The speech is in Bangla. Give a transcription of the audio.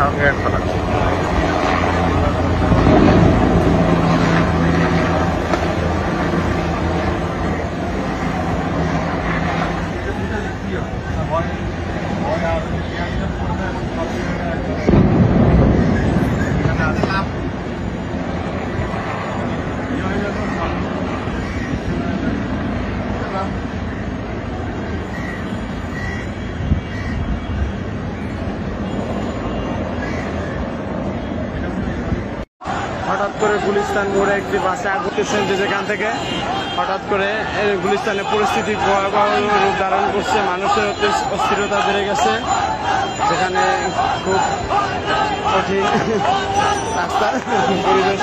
সঙ্গে খোলা। হঠাৎ করে গুলিস্তান মোড়ে একটি বাসে আগুন দিয়েছেন, যেখান থেকে হঠাৎ করে গুলিস্তানের পরিস্থিতি ভয়াবহ রূপ ধারণ করছে। মানুষের অস্থিরতা বেড়ে গেছে, যেখানে খুব কঠিন রাস্তার পরিবেশ।